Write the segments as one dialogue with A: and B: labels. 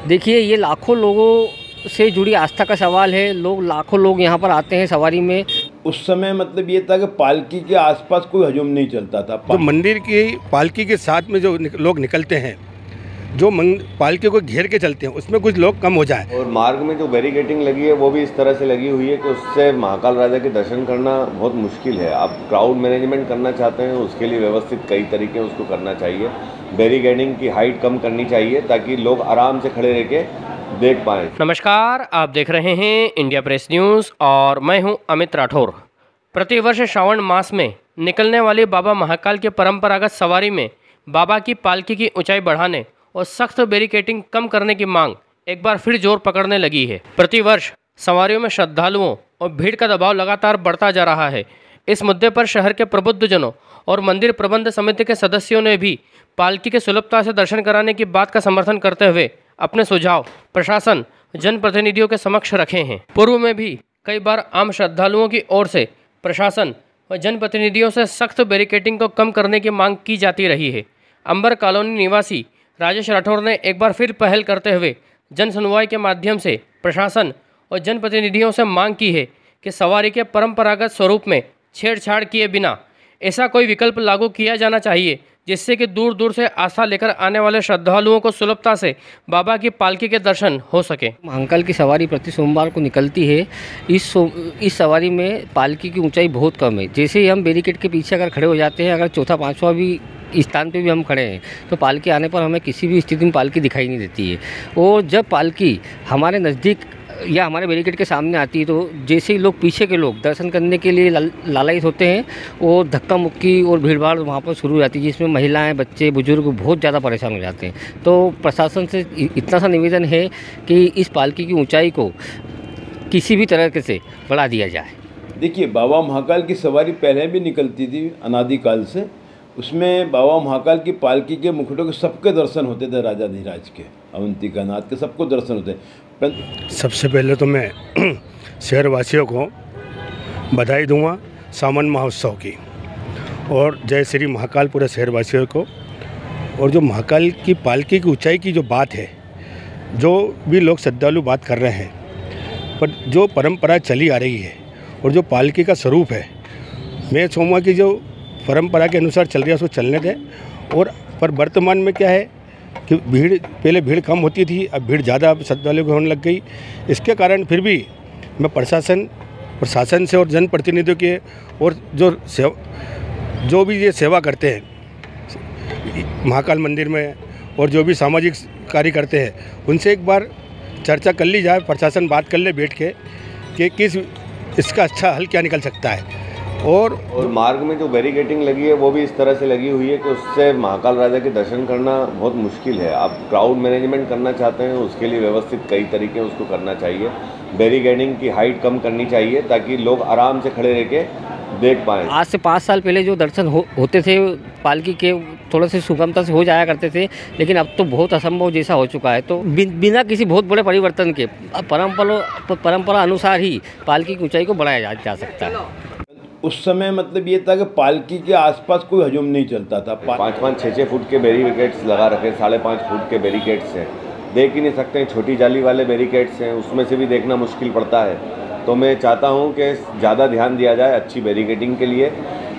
A: देखिए, ये लाखों लोगों से जुड़ी आस्था का सवाल है। लाखों लोग यहाँ पर आते हैं सवारी में।
B: उस समय मतलब ये था कि पालकी के आसपास कोई हजूम नहीं चलता था।
C: जो मंदिर की पालकी के साथ में जो लोग निकलते हैं, जो पालकी को घेर के चलते हैं, उसमें कुछ लोग कम हो जाए।
D: और मार्ग में जो बैरिकेटिंग लगी है वो भी इस तरह से लगी हुई है कि उससे महाकाल राजा के दर्शन करना बहुत मुश्किल है। आप क्राउड मैनेजमेंट करना चाहते हैं, उसके लिए व्यवस्थित कई तरीके उसको करना चाहिए। बैरिकेडिंग की हाइट कम करनी चाहिए ताकि लोग आराम से खड़े रह के देख पाएँ।
E: नमस्कार, आप देख रहे हैं इंडिया प्रेस न्यूज़ और मैं हूं अमित राठौर। प्रतिवर्ष श्रावण मास में निकलने वाली बाबा महाकाल के परंपरागत सवारी में बाबा की पालकी की ऊंचाई बढ़ाने और सख्त बैरिकेटिंग कम करने की मांग एक बार फिर जोर पकड़ने लगी है। प्रतिवर्ष सवारियों में श्रद्धालुओं और भीड़ का दबाव लगातार बढ़ता जा रहा है। इस मुद्दे पर शहर के प्रबुद्धजनों और मंदिर प्रबंध समिति के सदस्यों ने भी पालकी के सुलभता से दर्शन कराने की बात का समर्थन करते हुए अपने सुझाव प्रशासन जनप्रतिनिधियों के समक्ष रखे हैं। पूर्व में भी कई बार आम श्रद्धालुओं की ओर से प्रशासन व जनप्रतिनिधियों से सख्त बैरिकेटिंग को कम करने की मांग की जाती रही है। अंबर कॉलोनी निवासी राजेश राठौर ने एक बार फिर पहल करते हुए जन सुनवाई के माध्यम से प्रशासन और जनप्रतिनिधियों से मांग की है कि सवारी के परंपरागत स्वरूप में छेड़छाड़ किए बिना ऐसा कोई विकल्प लागू किया जाना चाहिए जिससे कि दूर दूर से आस्था लेकर आने वाले श्रद्धालुओं को सुलभता से बाबा की पालकी के दर्शन हो सके।
A: महाकाल की सवारी प्रति सोमवार को निकलती है। इस सवारी में पालकी की ऊंचाई बहुत कम है। जैसे ही हम बैरिकेड के पीछे अगर खड़े हो जाते हैं, अगर चौथा पांचवा भी स्थान पे भी हम खड़े हैं तो पालकी आने पर हमें किसी भी स्थिति में पालकी दिखाई नहीं देती है। और जब पालकी हमारे नज़दीक या हमारे बैरिकेड के सामने आती है तो जैसे ही लोग पीछे के लोग दर्शन करने के लिए लालायित होते हैं और धक्का मुक्की और भीड़ भाड़ वहाँ पर शुरू हो जाती है, जिसमें महिलाएं, बच्चे, बुजुर्ग बहुत ज़्यादा परेशान हो जाते हैं। तो प्रशासन से इतना सा निवेदन है कि इस पालकी की ऊंचाई को किसी भी तरह से बढ़ा दिया जाए।
B: देखिए, बाबा महाकाल की सवारी पहले भी निकलती थी अनादिकाल से। उसमें बाबा महाकाल की पालकी के मुकुटों के सबके दर्शन होते थे, राजाधिराज के, अवंतिका नाथ के सबको दर्शन होते।
C: सबसे पहले तो मैं शहरवासियों को बधाई दूंगा सावन महोत्सव की, और जय श्री महाकाल पूरे शहरवासियों को। और जो महाकाल की पालकी की ऊंचाई की जो बात है, जो भी लोग श्रद्धालु बात कर रहे हैं, पर जो परंपरा चली आ रही है और जो पालकी का स्वरूप है, मैं चाहूँगा कि जो परंपरा के अनुसार चल रही है उसको चलने दें। और पर वर्तमान में क्या है कि पहले भीड़ कम होती थी, अब भीड़ ज़्यादा श्रद्धालुओं को होने लग गई। इसके कारण फिर भी मैं प्रशासन से और जनप्रतिनिधियों के और जो भी ये सेवा करते हैं महाकाल मंदिर में और जो भी सामाजिक कार्य करते हैं, उनसे एक बार चर्चा कर ली जाए, प्रशासन बात कर ले बैठ के कि किस इसका अच्छा हल क्या निकल सकता है। और
D: मार्ग में जो बैरिकेटिंग लगी है वो भी इस तरह से लगी हुई है कि उससे महाकाल राजा के दर्शन करना बहुत मुश्किल है। आप क्राउड मैनेजमेंट करना चाहते हैं, उसके लिए व्यवस्थित कई तरीके उसको करना चाहिए। बैरिकेडिंग की हाइट कम करनी चाहिए ताकि लोग आराम से खड़े रह के देख पाएँ।
A: आज से 5 साल पहले जो दर्शन होते थे पालकी के, थोड़े से सुगमता से हो जाया करते थे, लेकिन अब तो बहुत असंभव जैसा हो चुका है। तो बिना किसी बहुत बड़े परिवर्तन के परंपरा अनुसार ही पालकी की ऊंचाई को बढ़ाया जा सकता है।
B: उस समय मतलब ये था कि पालकी के आसपास कोई हजूम नहीं चलता था।
D: 5-5, 6-6 फुट के बैरिकेड्स लगा रखे, 5.5 फुट के बैरिकेड्स हैं, देख ही नहीं सकते हैं। छोटी जाली वाले बैरिकेड्स हैं, उसमें से भी देखना मुश्किल पड़ता है। तो मैं चाहता हूं कि ज़्यादा ध्यान दिया जाए अच्छी बैरिकेडिंग के लिए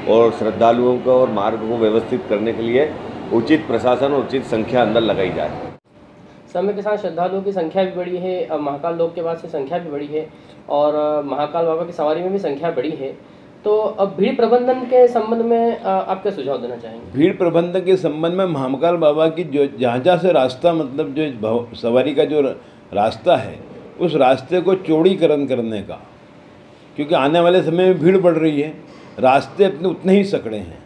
D: और श्रद्धालुओं को और मार्ग को व्यवस्थित करने के लिए उचित प्रशासन और उचित संख्या अंदर लगाई जाए।
E: समय के साथ श्रद्धालुओं की संख्या भी बढ़ी है, अब महाकाल लोक के बाद से संख्या भी बढ़ी है और महाकाल बाबा की सवारी में भी संख्या बढ़ी है। तो अब भीड़ प्रबंधन के संबंध में आप क्या सुझाव देना चाहेंगे?
B: भीड़ प्रबंधन के संबंध में महाकाल बाबा की जो जहाँ से रास्ता, मतलब जो सवारी का जो रास्ता है, उस रास्ते को चौड़ीकरण करने का, क्योंकि आने वाले समय में भीड़ बढ़ रही है। रास्ते अपने उतने ही सकड़े हैं,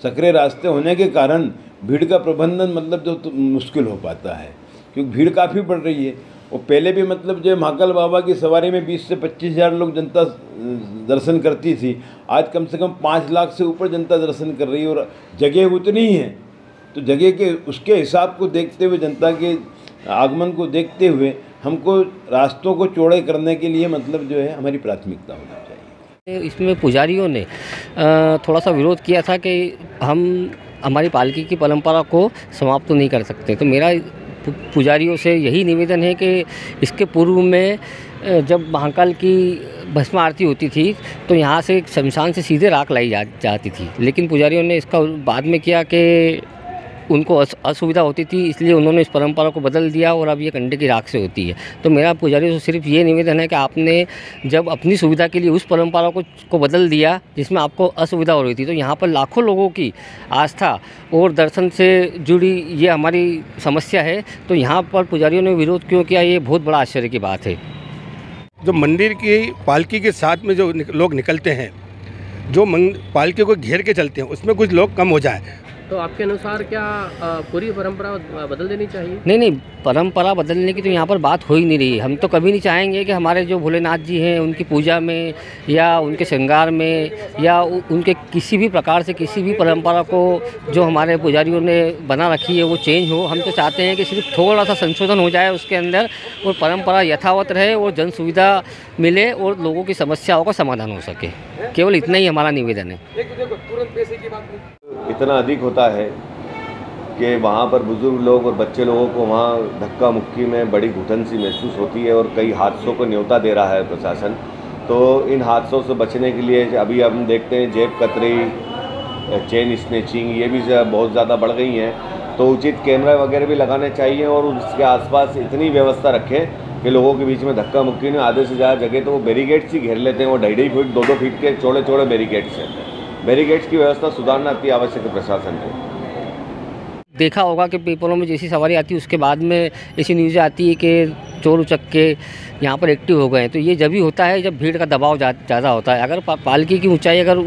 B: सकरे रास्ते होने के कारण भीड़ का प्रबंधन मतलब जो मुश्किल हो पाता है, क्योंकि भीड़ काफ़ी बढ़ रही है। और पहले भी मतलब जो महाकाल बाबा की सवारी में 20 से 25 हज़ार लोग जनता दर्शन करती थी, आज कम से कम 5 लाख से ऊपर जनता दर्शन कर रही है और जगह उतनी ही है। तो जगह के उसके हिसाब को देखते हुए, जनता के आगमन को देखते हुए हमको रास्तों को चौड़े करने के लिए मतलब जो है हमारी प्राथमिकता होनी चाहिए।
A: इसमें पुजारियों ने थोड़ा सा विरोध किया था कि हम हमारी पालकी की परंपरा को समाप्त तो नहीं कर सकते। तो मेरा पुजारियों से यही निवेदन है कि इसके पूर्व में जब महाकाल की भस्म आरती होती थी तो यहाँ से शमशान से सीधे राख लाई जाती थी, लेकिन पुजारियों ने इसका बाद में किया कि उनको असुविधा होती थी, इसलिए उन्होंने इस परंपरा को बदल दिया और अब ये कंडे की राख से होती है। तो मेरा पुजारियों से सिर्फ ये निवेदन है कि आपने जब अपनी सुविधा के लिए उस परंपरा को बदल दिया जिसमें आपको असुविधा हो रही थी, तो यहाँ पर लाखों लोगों की आस्था और दर्शन से जुड़ी ये हमारी समस्या है, तो यहाँ पर पुजारियों ने विरोध क्यों किया, ये बहुत बड़ा आश्चर्य की बात है।
C: जो मंदिर की पालकी के साथ में जो लोग निकलते हैं, जो पालकी को घेर के चलते हैं, उसमें कुछ लोग कम हो जाए।
E: तो आपके अनुसार क्या पूरी परंपरा बदल देनी चाहिए?
A: नहीं, परंपरा बदलने की तो यहाँ पर बात हो ही नहीं रही। हम तो कभी नहीं चाहेंगे कि हमारे जो भोलेनाथ जी हैं उनकी पूजा में या उनके श्रृंगार में या उनके किसी भी प्रकार से किसी भी परंपरा को जो हमारे पुजारियों ने बना रखी है वो चेंज हो। हम तो चाहते हैं कि सिर्फ थोड़ा सा संशोधन हो जाए उसके अंदर और परंपरा यथावत रहे और जन सुविधा मिले और लोगों की समस्याओं का समाधान हो सके। केवल इतना ही हमारा निवेदन है।
D: इतना अधिक होता है कि वहाँ पर बुज़ुर्ग लोग और बच्चे लोगों को वहाँ धक्का मुक्की में बड़ी घुटन सी महसूस होती है और कई हादसों को न्योता दे रहा है प्रशासन। तो इन हादसों से बचने के लिए अभी हम देखते हैं जेब कतरी, चेन स्नैचिंग, ये भी बहुत ज़्यादा बढ़ गई हैं। तो उचित कैमरा वगैरह भी लगाने चाहिए और उसके आसपास इतनी व्यवस्था रखें कि लोगों के बीच में धक्का मुक्की नहीं। आधे से ज़्यादा जगह तो वो बैरिकेड्स ही घेर लेते हैं, वो 2.5 फीट 2-2 फीट के चौड़े चौड़े बैरिकेड्स हैं। बैरिकेड्स की व्यवस्था सुधारना अति आवश्यक है प्रशासन को।
A: देखा होगा कि पेपरों में जैसी सवारी आती है उसके बाद में ऐसी न्यूज़ें आती है कि चोर उचक्के यहाँ पर एक्टिव हो गए हैं। तो ये जब ही होता है जब भीड़ का दबाव ज़्यादा होता है। अगर पालकी की ऊंचाई अगर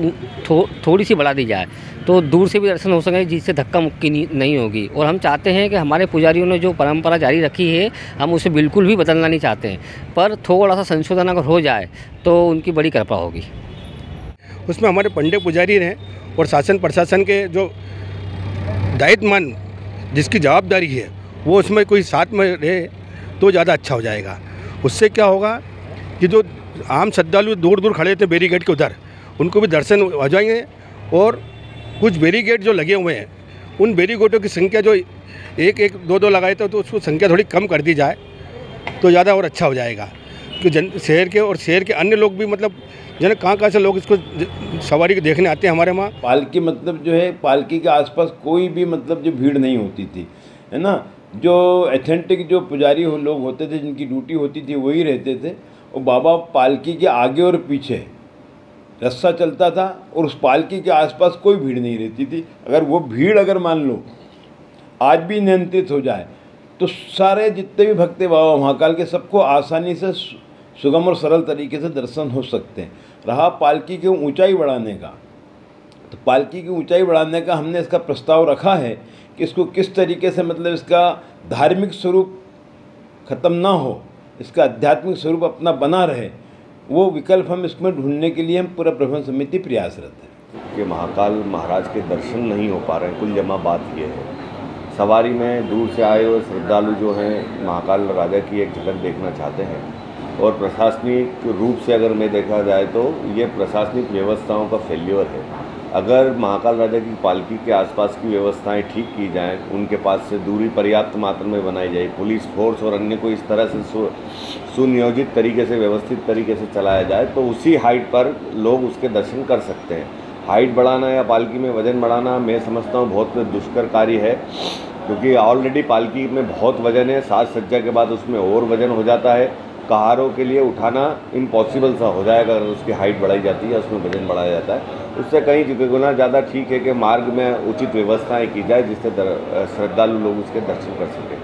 A: थोड़ी सी बढ़ा दी जाए तो दूर से भी दर्शन हो सके, जिससे धक्का मुक्की नहीं होगी। और हम चाहते हैं कि हमारे पुजारियों ने जो परंपरा जारी रखी है हम उसे बिल्कुल भी बदलना नहीं चाहते हैं, पर थोड़ा सा संशोधन अगर हो जाए तो उनकी बड़ी कृपा होगी।
C: उसमें हमारे पंडित पुजारी हैं और शासन प्रशासन के जो दायित्वमान जिसकी जवाबदारी है वो उसमें कोई साथ में रहे तो ज़्यादा अच्छा हो जाएगा। उससे क्या होगा कि जो आम श्रद्धालु दूर दूर खड़े थे बैरिकेड के उधर, उनको भी दर्शन हो जाएंगे। और कुछ बैरिकेड जो लगे हुए हैं उन बैरिकेडों की संख्या जो 1-1, 2-2 लगाए थे तो उसको संख्या थोड़ी कम कर दी जाए तो ज़्यादा और अच्छा हो जाएगा। कि शहर के और शहर के अन्य लोग भी मतलब जन कहाँ से लोग इसको सवारी को देखने आते हैं हमारे वहाँ।
B: पालकी मतलब जो है, पालकी के आसपास कोई भी मतलब जो भीड़ नहीं होती थी, है ना। जो एथेंटिक जो पुजारी लोग होते थे जिनकी ड्यूटी होती थी वही रहते थे। और बाबा पालकी के आगे और पीछे रस्सा चलता था और उस पालकी के आसपास कोई भीड़ नहीं रहती थी। अगर वो भीड़ अगर मान लो आज भी नियंत्रित हो जाए तो सारे जितने भी भक्त बाबा महाकाल के सबको आसानी से सुगम और सरल तरीके से दर्शन हो सकते हैं। रहा पालकी की ऊंचाई बढ़ाने का, तो पालकी की ऊंचाई बढ़ाने का हमने इसका प्रस्ताव रखा है कि इसको किस तरीके से मतलब इसका धार्मिक स्वरूप ख़त्म ना हो, इसका आध्यात्मिक स्वरूप अपना बना रहे, वो विकल्प हम इसमें ढूंढने के लिए हम पूरा प्रबंध समिति प्रयासरत है।
D: कि महाकाल महाराज के दर्शन नहीं हो पा रहे हैं, कुल जमा बात ये है। सवारी में दूर से आए हुए श्रद्धालु जो हैं महाकाल राजा की एक झलक देखना चाहते हैं और प्रशासनिक रूप से अगर मैं देखा जाए तो ये प्रशासनिक व्यवस्थाओं का फेल्योर है। अगर महाकाल राजा की पालकी के आसपास की व्यवस्थाएं ठीक की जाएं, उनके पास से दूरी पर्याप्त मात्रा में बनाई जाए, पुलिस फोर्स और अन्य को इस तरह से सुनियोजित तरीके से व्यवस्थित तरीके से चलाया जाए तो उसी हाइट पर लोग उसके दर्शन कर सकते हैं। हाइट बढ़ाना या पालकी में वज़न बढ़ाना मैं समझता हूँ बहुत दुष्कर कार्य है, क्योंकि ऑलरेडी पालकी में बहुत वज़न है, साज सज्जा के बाद उसमें और वज़न हो जाता है। कहारों के लिए उठाना इम्पॉसिबल सा हो जाएगा अगर उसकी हाइट बढ़ाई जाती है, उसमें वजन बढ़ाया जाता है। उससे कहीं गुना ज़्यादा ठीक है कि मार्ग में उचित व्यवस्थाएं की जाए जिससे श्रद्धालु लोग उसके दर्शन कर सकें।